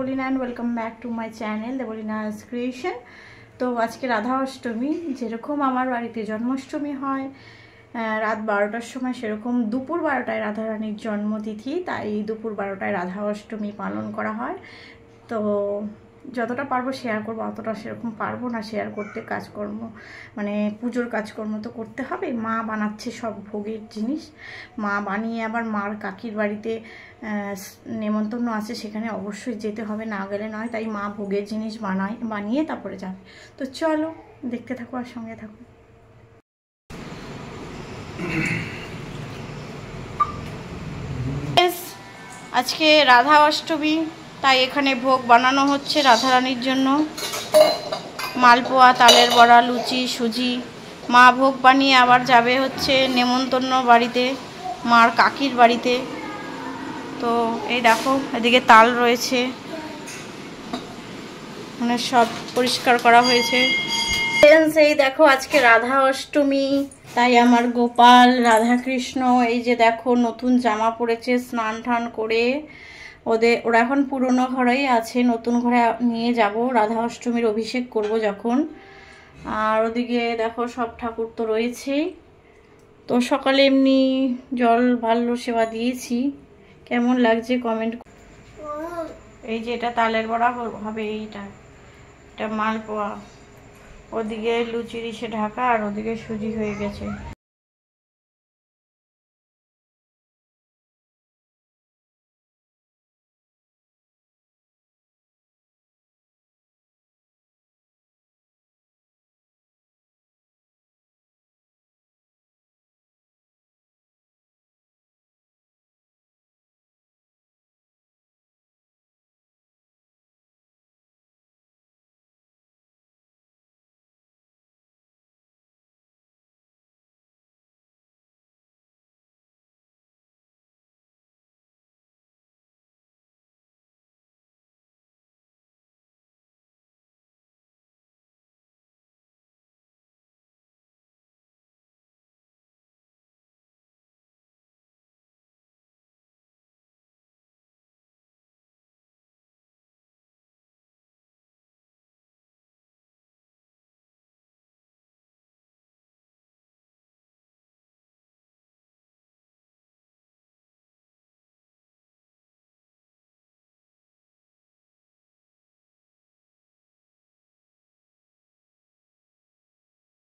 Debolina and welcome back to my channel Debolina's creation. তো আজকে রাধা অষ্টমী, যেরকম আমার বাড়িতে জন্মাষ্টমী হয় রাত 12টার সময়, সেরকম দুপুর 12টায় রাধারানীর জন্মতিথি, তাই দুপুর 12টায় রাধা অষ্টমী পালন করা হয়। তো যতটা পারবো শেয়ার করবো, অতটা সেরকম পারবো না শেয়ার করতে। কাজকর্ম মানে পুজোর কাজকর্ম তো করতে হবে। মা বানাচ্ছে সব ভোগের জিনিস, মা বানিয়ে আবার মার কাকির বাড়িতে নেমন্তন্ন আছে, সেখানে অবশ্যই যেতে হবে, না গেলে নয়। তাই মা ভোগের জিনিস বানিয়ে তারপরে যাবে। তো চলো দেখতে থাকো আর সঙ্গে থাকো। আজকে রাধা অষ্টমী, তাই এখানে ভোগ বানানো হচ্ছে রাধারানীর জন্য। মালপোয়া, তালের বড়া, লুচি, সুজি। মা ভোগ বানিয়ে আবার যাবে হচ্ছে নেমন্তন্ন বাড়িতে, মার কাকির বাড়িতে। তো এই দেখো, এদিকে তাল রয়েছে, মানে সব পরিষ্কার করা হয়েছে। এই দেখো আজকে রাধা অষ্টমী, তাই আমার গোপাল রাধাকৃষ্ণ এই যে দেখো নতুন জামা পরেছে, স্নান টান করে। ওরা এখন পুরনো ঘরেই আছে, নতুন ঘরে নিয়ে যাব রাধা অষ্টমীর অভিষেক করব যখন। আর ওদিকে দেখো সব ঠাকুর তো রয়েছেই। তো সকালে এমনি জল ভাল্য সেবা দিয়েছি, কেমন লাগছে কমেন্ট। এই যে এটা তালের বড়া হবে, এটা মালপোয়া, ওদিকে লুচির ইসে ঢাকা, আর ওদিকে সুজি হয়ে গেছে।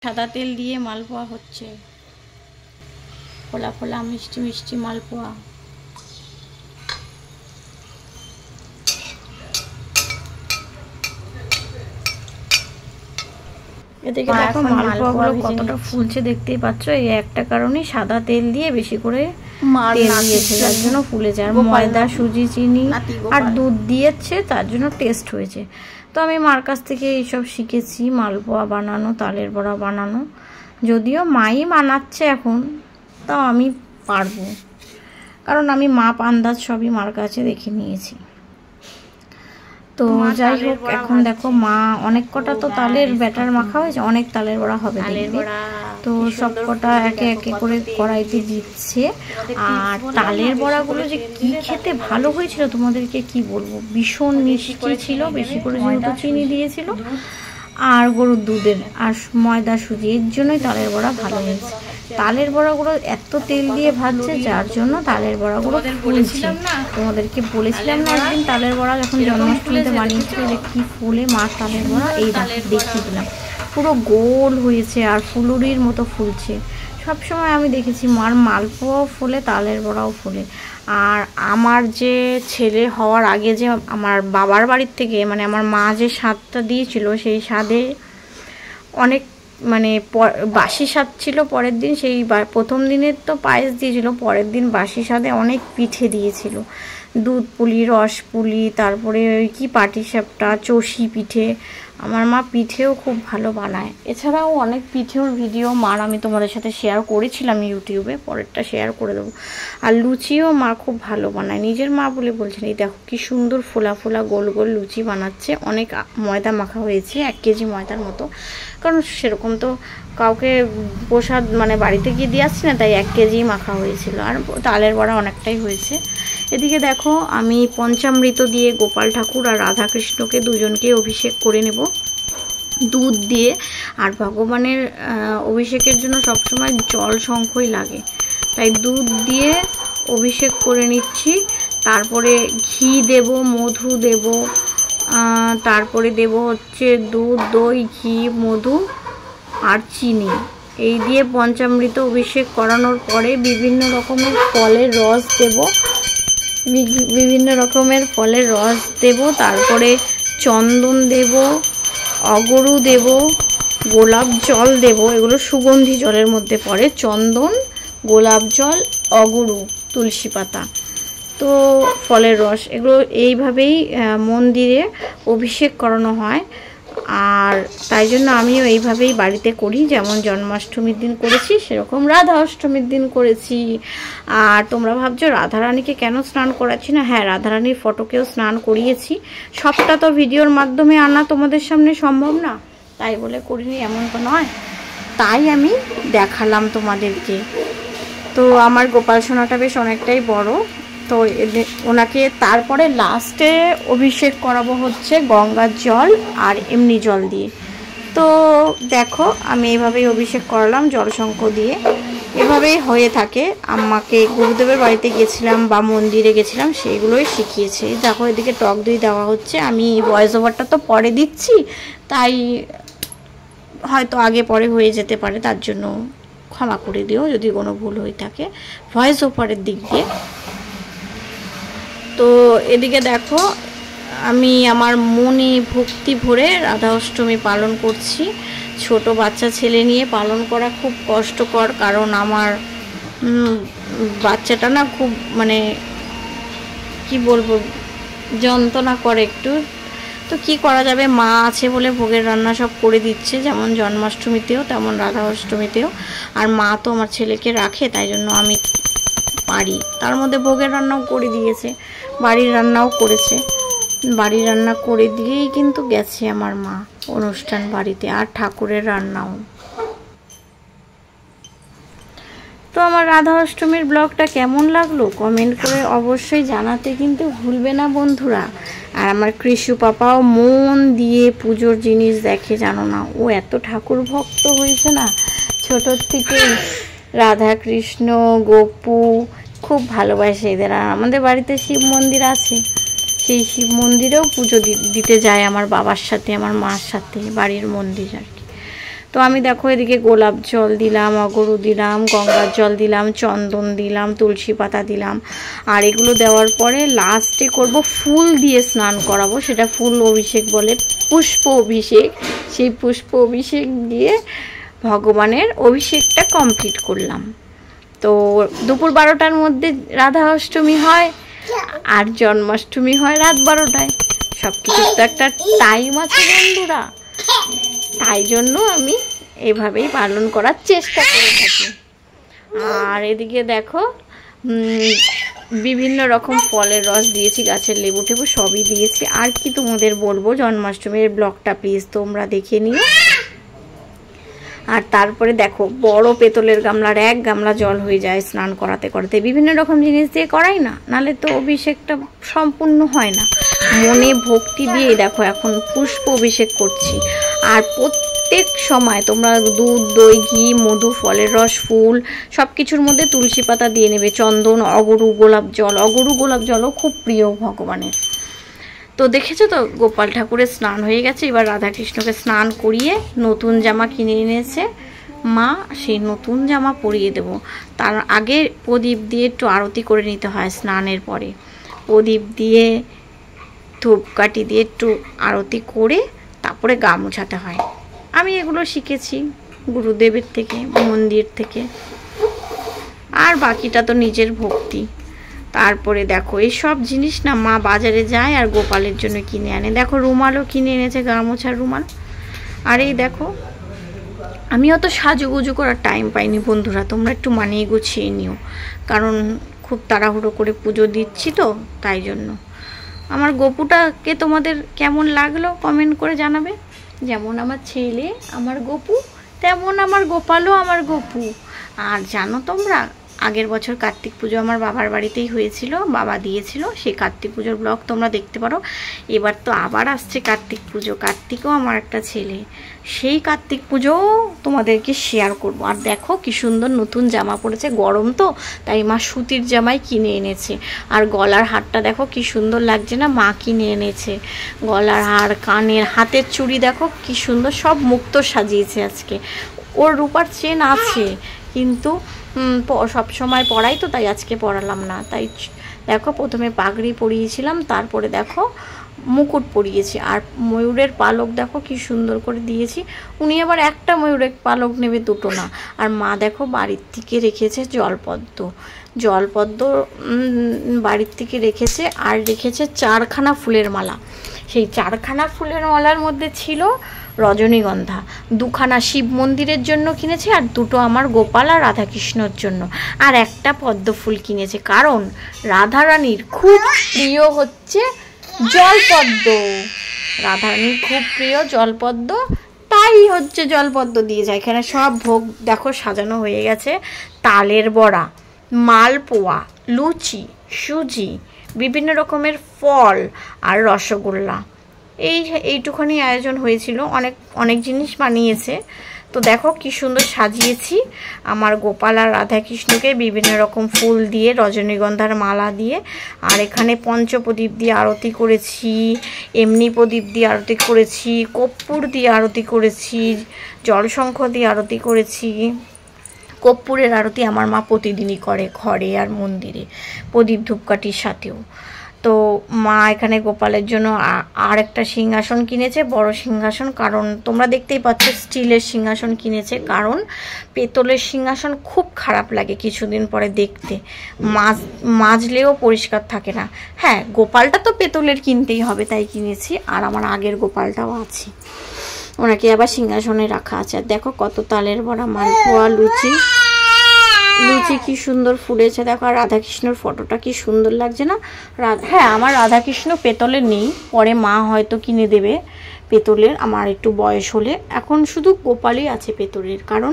সাদা তেল দিয়ে মালপোয়া হচ্ছে, ফোলা ফোলা মিষ্টি মিষ্টি মালপোয়া। এদিকে দেখো মালপোয়াগুলো কতটা ফুলছে, দেখতেই পাচ্ছ। এই একটা কারণেই সাদা তেল দিয়ে বেশি করে তেল দিয়েছে, যার জন্য ফুলেছে। আর ময়দা, সুজি, চিনি আর দুধ দিয়েছে, তার জন্য টেস্ট হয়েছে। তো আমি মার কাছ থেকে এইসব শিখেছি, মালপোয়া বানানো, তালের বড়া বানানো। যদিও মাই বানাচ্ছে এখন, তাও আমি পারবো, কারণ আমি মাপ আন্দাজ সবই মার কাছে দেখে নিয়েছি। তো যাই হোক, এখন দেখো মা অনেক কটা তো তালের ব্যাটার মাখা হয়েছে, অনেক তালের বড়া হবে দেখবে। তো সব কটা একে একে করে কড়াইতে দিচ্ছে। আর তালের বড়াগুলো যে কি খেতে ভালো হয়েছিল তোমাদেরকে কি বলবো, ভীষণ মিষ্টি ছিল, বেশি করে যেহেতু চিনি দিয়েছিল, আর গরুর দুধের আর ময়দা সুজি, এর জন্যই তালের বড়া ভালো হয়েছে। তালের বড়াগুলো এত তেল দিয়ে ভাজছে, যার জন্য তালের বড়াগুলো ফুলছে। তোমাদেরকে বলেছিলাম না একদিন, তালের বড়া যখন জন্মাষ্টমীতে বানিয়েছিল যে কি ফুলে মার তালের বড়া, এই দেখিয়ে দিলাম, পুরো গোল হয়েছে আর ফুলুরির মতো ফুলছে। সবসময় আমি দেখেছি মার মালপোয়াও ফুলে, তালের বড়াও ফুলে। আর আমার যে ছেলে হওয়ার আগে যে আমার বাবার বাড়ির থেকে, মানে আমার মা যে স্বাদটা দিয়েছিল, সেই স্বাদে অনেক মানে বাসি স্বাদ ছিল। পরের দিন সেই প্রথম দিনের তো পায়েস দিয়েছিল, পরের দিন বাসি স্বাদে অনেক পিঠে দিয়েছিল, দুধ পুলি, রস পুলি, তারপরে ওই কি পাটিসাপটা, চষি পিঠে। আমার মা পিঠেও খুব ভালো বানায়। এছাড়াও অনেক পিঠের ভিডিও মার আমি তোমাদের সাথে শেয়ার করেছিলাম ইউটিউবে, পরেরটা শেয়ার করে দেবো। আর লুচিও মা খুব ভালো বানায়, নিজের মা বলে বলছেন। এই দেখো কি সুন্দর ফোলা ফোলা গোল গোল লুচি বানাচ্ছে। অনেক ময়দা মাখা হয়েছে, 1 কেজি ময়দার মতো, কারণ সেরকম তো কাউকে প্রসাদ মানে বাড়িতে গিয়ে দিয়ে আসছি না, তাই 1 কেজি মাখা হয়েছিল। আর তালের বড়া অনেকটাই হয়েছে। এদিকে দেখো আমি পঞ্চামৃত দিয়ে গোপাল ঠাকুর আর রাধাকৃষ্ণকে দুজনকে অভিষেক করে নেব দুধ দিয়ে। আর ভগবানের অভিষেকের জন্য সবসময় জল শঙ্খই লাগে, তাই দুধ দিয়ে অভিষেক করে নিচ্ছি। তারপরে ঘি দেব, মধু দেব, তারপরে দেব হচ্ছে দুধ, দই, ঘি, মধু আর চিনি। এই দিয়ে পঞ্চামৃত অভিষেক করানোর পরে বিভিন্ন রকমের ফলের রস দেব, তারপরে চন্দন দেব, অগরু দেব, গোলাপ জল দেব। এগুলো সুগন্ধি জলের মধ্যে পড়ে, চন্দন, গোলাপ জল, অগরু, তুলসী পাতা, তো ফলের রস, এগুলো এইভাবেই মন্দিরে অভিষেক করানো হয়। আর তাই জন্য আমিও এইভাবেই বাড়িতে করি, যেমন জন্মাষ্টমীর দিন করেছি সেরকম রাধা অষ্টমীর দিন করেছি। আর তোমরা ভাবছো রাধারানীকে কেন স্নান করাচ্ছি না, হ্যাঁ রাধারানীর ফটোকেও স্নান করিয়েছি, সবটা তো ভিডিওর মাধ্যমে আনা তোমাদের সামনে সম্ভব না, তাই বলে করিনি এমন তো নয়, তাই আমি দেখালাম তোমাদেরকে। তো আমার গোপাল সোনাটা বেশ অনেকটাই বড়, তো ওনাকে তারপরে লাস্টে অভিষেক করাবো হচ্ছে গঙ্গার জল আর এমনি জল দিয়ে। তো দেখো আমি এইভাবেই অভিষেক করালাম জলশঙ্খ দিয়ে, এভাবেই হয়ে থাকে। আমাকে গুরুদেবের বাড়িতে গেছিলাম বা মন্দিরে গেছিলাম, সেইগুলোই শিখিয়েছে। দেখো এদিকে টক দই দেওয়া হচ্ছে, আমি ভয়েস ওভারটা তো পরে দিচ্ছি, তাই হয়তো আগে পরে হয়ে যেতে পারে, তার জন্য ক্ষমা করে দিও যদি কোনো ভুল হয়ে থাকে ভয়েস ওভারের দিক দিয়ে। তো এদিকে দেখো আমি আমার মনে ভক্তি ভরে রাধা অষ্টমী পালন করছি। ছোট বাচ্চা ছেলে নিয়ে পালন করা খুব কষ্টকর, কারণ আমার বাচ্চাটা না খুব মানে কি বলবো যন্ত্রণা করে একটু, তো কি করা যাবে, মা আছে বলে ভোগের রান্না সব করে দিচ্ছে, যেমন জন্মাষ্টমীতেও তেমন রাধা অষ্টমীতেও। আর মা তো আমার ছেলেকে রাখে, তাই জন্য আমি পারি, তার মধ্যে ভোগের রান্নাও করে দিয়েছে, বাড়ির রান্নাও করেছে, বাড়ির রান্না করে দিয়েই কিন্তু গেছে আমার মা অনুষ্ঠান বাড়িতে, আর ঠাকুরের রান্নাও। তো আমার রাধা অষ্টমীর ব্লগটা কেমন লাগলো কমেন্ট করে অবশ্যই জানাতে কিন্তু ভুলবে না বন্ধুরা। আর আমার কৃষু পাপাও মন দিয়ে পুজোর জিনিস দেখে, জানো না, ও এত ঠাকুর ভক্ত হয়েছে না ছোটোর থেকেই, রাধা কৃষ্ণ গোপু খুব ভালোবাসে এদের। আর আমাদের বাড়িতে শিব মন্দির আছে, সেই শিব মন্দিরেও পুজো দিতে যায় আমার বাবার সাথে আমার মার সাথে, বাড়ির মন্দির আর কি। তো আমি দেখো এদিকে গোলাপ জল দিলাম, অগরু দিলাম, গঙ্গার জল দিলাম, চন্দন দিলাম, তুলসী পাতা দিলাম। আর এগুলো দেওয়ার পরে লাস্টে করব ফুল দিয়ে স্নান করাবো, সেটা ফুল অভিষেক বলে, পুষ্প অভিষেক। সেই পুষ্প অভিষেক দিয়ে ভগবানের অভিষেকটা কমপ্লিট করলাম। তো দুপুর 12টার মধ্যে রাধা অষ্টমী হয় আর জন্মাষ্টমী হয় রাত 12টায়, সব কিছুর তো একটা টাইম আছে বন্ধুরা, তাই জন্য আমি এভাবেই পালন করার চেষ্টা করে থাকি। আর এদিকে দেখো বিভিন্ন রকম ফলের রস দিয়েছি, গাছের লেবু টেবু সবই দিয়েছি। আর কি তোমাদের বলবো, জন্মাষ্টমীর ব্লগটা প্লিজ তোমরা দেখে নিও। আর তারপরে দেখো বড় পেতলের গামলার 1 গামলা জল হয়ে যায় স্নান করাতে করাতে, বিভিন্ন রকম জিনিস দিয়ে করাই না, নালে তো অভিষেকটা সম্পূর্ণ হয় না। মনে ভক্তি দিয়ে দেখো এখন পুষ্প অভিষেক করছি। আর প্রত্যেক সময় তোমরা দুধ, দই, ঘি, মধু, ফলের রস, ফুল সব কিছুর মধ্যে তুলসী পাতা দিয়ে নেবে, চন্দন, অগরু, গোলাপ জল। অগরু গোলাপ জলও খুব প্রিয় ভগবানের। তো দেখেছো তো গোপাল ঠাকুরের স্নান হয়ে গেছে, এবার রাধাকৃষ্ণকে স্নান করিয়ে নতুন জামা কিনে এনেছে মা, সেই নতুন জামা পরিয়ে দেব। তার আগে প্রদীপ দিয়ে একটু আরতি করে নিতে হয় স্নানের পরে, প্রদীপ দিয়ে ধূপকাঠি দিয়ে একটু আরতি করে তারপরে গা মোছাতে হয়। আমি এগুলো শিখেছি গুরুদেবের থেকে, মন্দির থেকে, আর বাকিটা তো নিজের ভক্তি। তারপরে দেখো এই সব জিনিস না মা বাজারে যায় আর গোপালের জন্য কিনে আনে। দেখো রুমালও কিনে এনেছে, গা মোছার রুমাল। আর এই দেখো আমি অত সাজুগুজু করার টাইম পাইনি বন্ধুরা, তোমরা একটু মানিয়ে গুছিয়ে নিও, কারণ খুব তাড়াহুড়ো করে পুজো দিচ্ছি তো, তাই জন্য। আমার গপুটাকে তোমাদের কেমন লাগলো কমেন্ট করে জানাবে। যেমন আমার ছেলে আমার গপু, তেমন আমার গোপালও আমার গপু। আর জানো তোমরা আগের বছর কার্তিক পুজো আমার বাবার বাড়িতেই হয়েছিল, বাবা দিয়েছিল, সেই কার্তিক পুজোর ব্লগ তোমরা দেখতে পারো। এবার তো আবার আসছে কার্তিক পুজো, কার্তিকও আমার একটা ছেলে, সেই কার্তিক পুজো তোমাদেরকে শেয়ার করব। আর দেখো কি সুন্দর নতুন জামা পরেছে, গরম তো তাই মা সুতির জামাই কিনে এনেছে। আর গলার হারটা দেখো কি সুন্দর লাগছে না, মা কিনে এনেছে গলার হার, কানের, হাতের চুড়ি দেখো কি সুন্দর, সব মুক্ত সাজিয়েছে আজকে। ওর রূপার চেন আছে কিন্তু সব সময় পরাই তো, তাই আজকে পরালাম না। তাই দেখো প্রথমে পাগড়ি পরিয়েছিলাম, তারপরে দেখো মুকুট পরিয়েছি। আর ময়ূরের পালক দেখো কি সুন্দর করে দিয়েছি। উনি আবার একটা ময়ূরের পালক নেবে, দুটো না। আর মা দেখো বাড়ির থেকে রেখেছে জলপদ্ম, জলপদ্ম বাড়ির থেকে রেখেছে, আর রেখেছে 4খানা ফুলের মালা। সেই 4খানা ফুলের মালার মধ্যে ছিল রজনীগন্ধা, 2খানা শিব মন্দিরের জন্য কিনেছে, আর 2টো আমার গোপাল আর রাধাকৃষ্ণর জন্য, আর একটা পদ্ম ফুল কিনেছে। কারণ রাধারানীর খুব প্রিয় হচ্ছে জলপদ্ম, রাধারানীর খুব প্রিয় জলপদ্ম, তাই হচ্ছে জলপদ্ম দিয়ে যায়। এখানে সব ভোগ দেখো সাজানো হয়ে গেছে, তালের বড়া, মালপোয়া, লুচি, সুজি, বিভিন্ন রকমের ফল আর রসগোল্লা। এইটুখানি আয়োজন হয়েছিল, অনেক জিনিস বানিয়েছে। তো দেখো কি সুন্দর সাজিয়েছি আমার গোপাল আর রাধাকৃষ্ণকে বিভিন্ন রকম ফুল দিয়ে, রজনীগন্ধার মালা দিয়ে। আর এখানে পঞ্চপ্রদীপ দিয়ে আরতি করেছি, এমনি প্রদীপ দিয়ে আরতি করেছি, কর্পূর দিয়ে আরতি করেছি, জলশঙ্খ দিয়ে আরতি করেছি। কর্পূরের আরতি আমার মা প্রতিদিনই করে, ঘরে আর মন্দিরে, প্রদীপ ধূপকাঠির সাথেও। তো মা এখানে গোপালের জন্য আর একটা সিংহাসন কিনেছে, বড় সিংহাসন। কারণ তোমরা দেখতেই পাচ্ছ স্টিলের সিংহাসন কিনেছে, কারণ পেতলের সিংহাসন খুব খারাপ লাগে কিছুদিন পরে দেখতে, মাজলেও পরিষ্কার থাকে না। হ্যাঁ, গোপালটা তো পেতলের কিনতেই হবে, তাই কিনেছি। আর আমার আগের গোপালটাও আছে, ওনাকে আবার সিংহাসনে রাখা আছে। আর দেখো কত তালের বড়া, মালপোয়া, লুচি কি সুন্দর ফুলেছে দেখো। আর রাধাকৃষ্ণর ফটোটা কি সুন্দর লাগছে না। হ্যাঁ, আমার রাধাকৃষ্ণ পেতলের নেই, পরে মা হয়তো কিনে দেবে পেতলের, আমার একটু বয়স হলে। এখন শুধু গোপালই আছে পেতলের, কারণ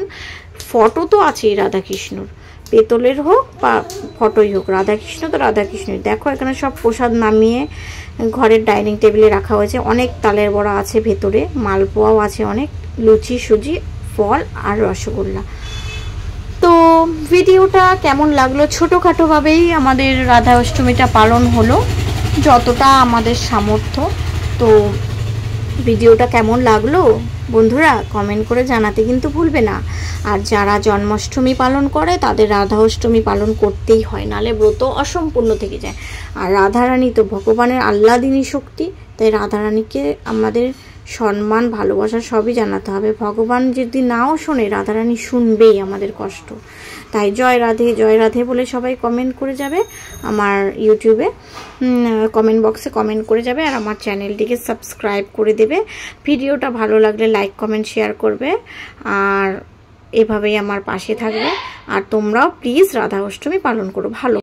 ফটো তো আছেই রাধাকৃষ্ণর, পেতলের হোক বা ফটোই হোক, রাধাকৃষ্ণ তো রাধাকৃষ্ণের। দেখো এখানে সব প্রসাদ নামিয়ে ঘরের ডাইনিং টেবিলে রাখা হয়েছে, অনেক তালের বড়া আছে ভেতরে, মালপোয়াও আছে অনেক, লুচি, সুজি, ফল আর রসগোল্লা। তো ভিডিওটা কেমন লাগলো, ছোটোখাটোভাবেই আমাদের রাধা অষ্টমীটা পালন হলো, যতটা আমাদের সামর্থ্য। তো ভিডিওটা কেমন লাগলো বন্ধুরা কমেন্ট করে জানাতে কিন্তু ভুলবে না। আর যারা জন্মাষ্টমী পালন করে তাদের রাধা অষ্টমী পালন করতেই হয়, নালে ব্রত অসম্পূর্ণ থেকে যায়। আর রাধারানী তো ভগবানের আহ্লাদিনী শক্তি, তাই রাধারানীকে আমাদের সম্মান, ভালোবাসা সবই জানাতে হবে। ভগবান যদি নাও শোনে, রাধারানী শুনবেই আমাদের কষ্ট। তাই জয় রাধে, জয় রাধে বলে সবাই কমেন্ট করে যাবে, আমার ইউটিউবে কমেন্ট বক্সে কমেন্ট করে যাবে। আর আমার চ্যানেলটিকে সাবস্ক্রাইব করে দেবে। ভিডিওটা ভালো লাগলে লাইক, কমেন্ট, শেয়ার করবে। আর এভাবেই আমার পাশে থাকবে। আর তোমরাও প্লিজ রাধা অষ্টমী পালন করো ভালো।